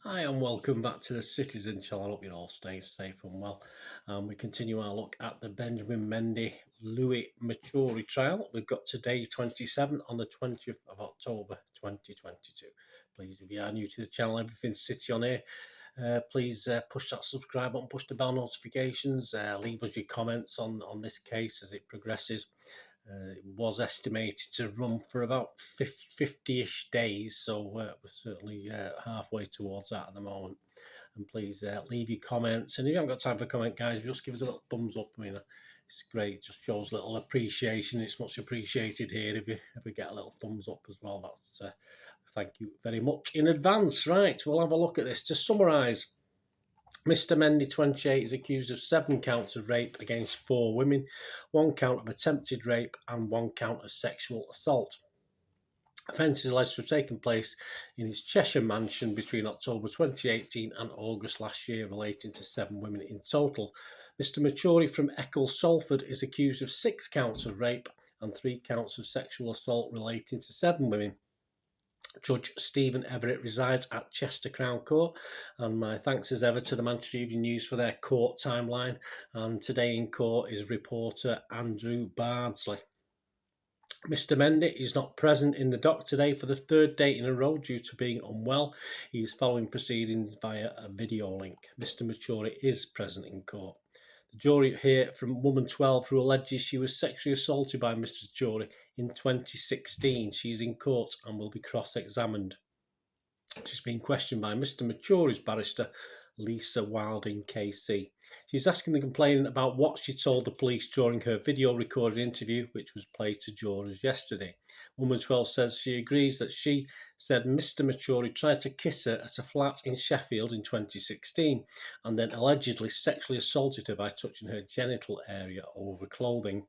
Hi and welcome back to the Citizen channel. I hope you're all staying safe and well. We continue our look at the Benjamin Mendy Louis Matturie trial. We've got today 27 on the 20th of October 2022. Please, if you are new to the channel, everything's City on here. Please push that subscribe button, push the bell notifications, leave us your comments on this case as it progresses. It was estimated to run for about 50-ish days, so we're certainly halfway towards that at the moment. And please leave your comments. And if you haven't got time for a comment, guys, just give us a little thumbs up. I mean, it's great. It just shows a little appreciation. It's much appreciated here if we get a little thumbs up as well. That's thank you very much in advance. Right, we'll have a look at this. To summarise, Mr. Mendy, 28, is accused of 7 counts of rape against 4 women, 1 count of attempted rape and 1 count of sexual assault. Offences alleged to have taken place in his Cheshire mansion between October 2018 and August last year, relating to 7 women in total. Mr. Matturie from Eccles, Salford, is accused of 6 counts of rape and 3 counts of sexual assault relating to 7 women. Judge Stephen Everett resides at Chester Crown Court, and my thanks as ever to the Manchester Evening News for their court timeline. And today in court is reporter Andrew Bardsley. Mr. Mendy is not present in the dock today for the 3rd day in a row due to being unwell. He is following proceedings via a video link. Mr. Matturie is present in court. The jury hear from woman 12 who alleges she was sexually assaulted by Mr. Matturie in 2016. She is in court and will be cross-examined. She's being questioned by Mr. Matturie's barrister, Lisa Wilding KC. She's asking the complainant about what she told the police during her video recorded interview, which was played to jurors yesterday. Woman 12 says she agrees that she said Mr. Matturie tried to kiss her at a flat in Sheffield in 2016 and then allegedly sexually assaulted her by touching her genital area over clothing.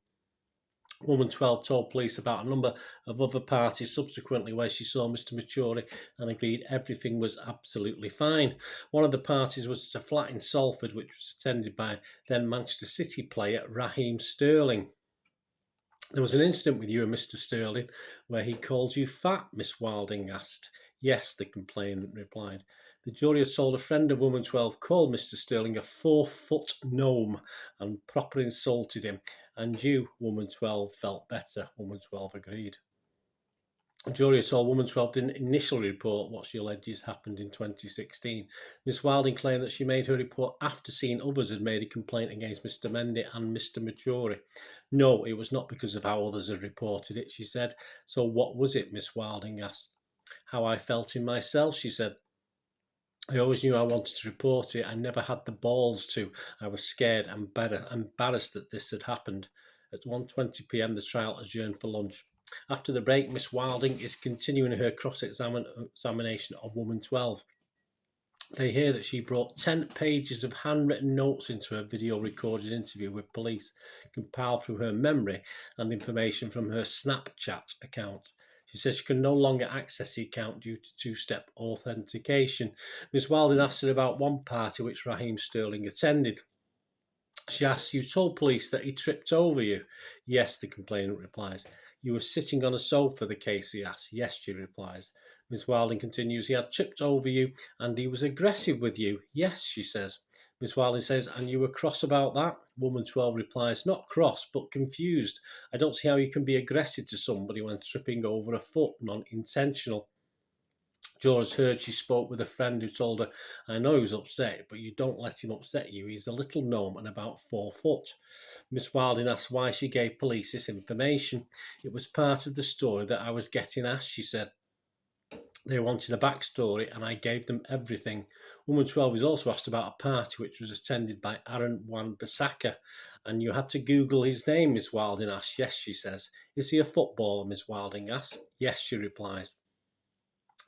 Woman 12 told police about a number of other parties subsequently where she saw Mr. Matturie and agreed everything was absolutely fine. One of the parties was at a flat in Salford, which was attended by then Manchester City player Raheem Sterling. There was an incident with you and Mr. Sterling where he called you fat, Miss Wilding asked. Yes, the complainant replied. The jury had told a friend of woman 12 called Mr. Sterling a 4-foot gnome and properly insulted him. And you, woman 12, felt better. Woman 12 agreed. The jury told woman 12 didn't initially report what she alleges happened in 2016. Miss Wilding claimed that she made her report after seeing others had made a complaint against Mr. Mendy and Mr. Matturie. No, it was not because of how others had reported it, she said. So what was it, Miss Wilding asked. How I felt in myself, she said. I always knew I wanted to report it. I never had the balls to. I was scared and embarrassed that this had happened. At 1:20 p.m, the trial adjourned for lunch. After the break, Miss Wilding is continuing her cross-examination of woman 12. They hear that she brought 10 pages of handwritten notes into her video recorded interview with police, compiled through her memory and information from her Snapchat account. She says she can no longer access the account due to 2-step authentication. Ms. Wilding asked her about one party which Raheem Sterling attended. She asks, you told police that he tripped over you? Yes, the complainant replies. You were sitting on a sofa, the Casey asks. Yes, she replies. Ms. Wilding continues, he had tripped over you and he was aggressive with you. Yes, she says. Ms. Wilding says, and you were cross about that? Woman 12 replies, not cross, but confused. I don't see how you can be aggressive to somebody when tripping over a foot, non-intentional. Jurors heard she spoke with a friend who told her, I know he was upset, but you don't let him upset you. He's a little gnome and about 4 foot. Miss Wilding asked why she gave police this information. It was part of the story that I was getting asked, she said. They wanted a backstory and I gave them everything. Woman 12 was also asked about a party which was attended by Aaron Wan-Bissaka. And you had to Google his name, Miss Wilding asked. Yes, she says. Is he a footballer, Miss Wilding asked. Yes, she replies.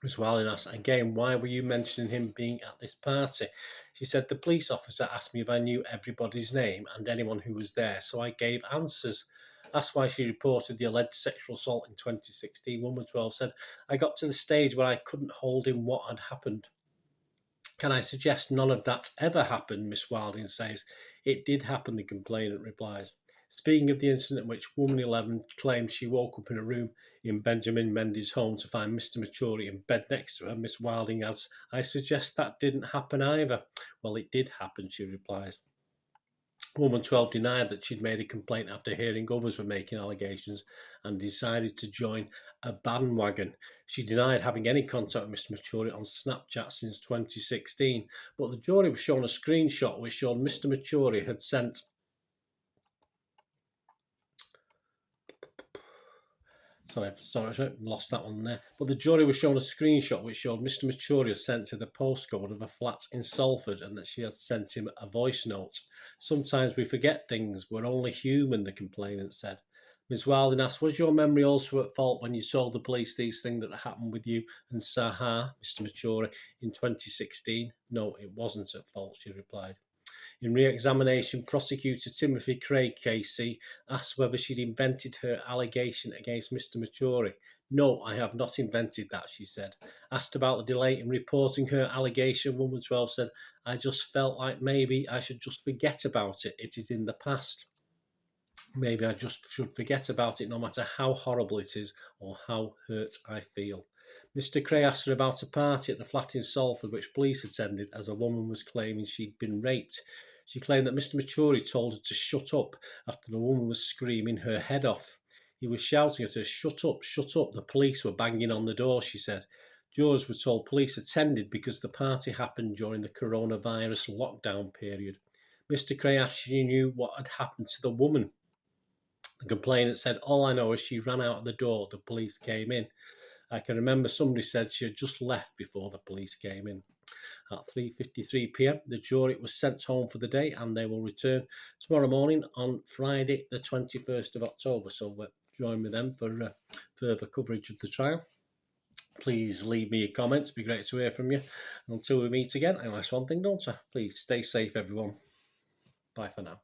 Miss Wilding asked again, why were you mentioning him being at this party? She said, the police officer asked me if I knew everybody's name and anyone who was there, so I gave answers. That's why she reported the alleged sexual assault in 2016. Woman 12 said, I got to the stage where I couldn't hold in what had happened. Can I suggest none of that ever happened, Miss Wilding says. It did happen, the complainant replies. Speaking of the incident in which woman 11 claims she woke up in a room in Benjamin Mendy's home to find Mr. Matturie in bed next to her, Miss Wilding adds, I suggest that didn't happen either. Well, it did happen, she replies. Woman 12 denied that she'd made a complaint after hearing others were making allegations and decided to join a bandwagon. She denied having any contact with Mr. Matturie on Snapchat since 2016, but the jury was shown a screenshot which showed Mr. Matturie had sent Sorry, lost that one there. But the jury was shown a screenshot which showed Mr. Matturie sent to the postcode of a flat in Salford and that she had sent him a voice note. Sometimes we forget things. We're only human, the complainant said. Ms. Wilding asked, was your memory also at fault when you told the police these things that happened with you and Sahar, Mr. Matturie, in 2016? No, it wasn't at fault, she replied. In re-examination, prosecutor Timothy Craig KC asked whether she'd invented her allegation against Mr. Matturie. No, I have not invented that, she said. Asked about the delay in reporting her allegation, woman 12 said, I just felt like maybe I should just forget about it. It is in the past. Maybe I just should forget about it no matter how horrible it is or how hurt I feel. Mr. Cray asked her about a party at the flat in Salford which police attended as a woman was claiming she'd been raped. She claimed that Mr. Matturie told her to shut up after the woman was screaming her head off. He was shouting at her, shut up, shut up. The police were banging on the door, she said. Jurors were told police attended because the party happened during the coronavirus lockdown period. Mr. Cray asked if she knew what had happened to the woman. The complainant said, all I know is she ran out of the door. The police came in. I can remember somebody said she had just left before the police came in. At 3:53 p.m, the jury was sent home for the day and they will return tomorrow morning on Friday, the 21st of October. So join with them for further coverage of the trial. Please leave me your comments. It'd be great to hear from you. Until we meet again, I ask one thing, don't I? Please stay safe, everyone. Bye for now.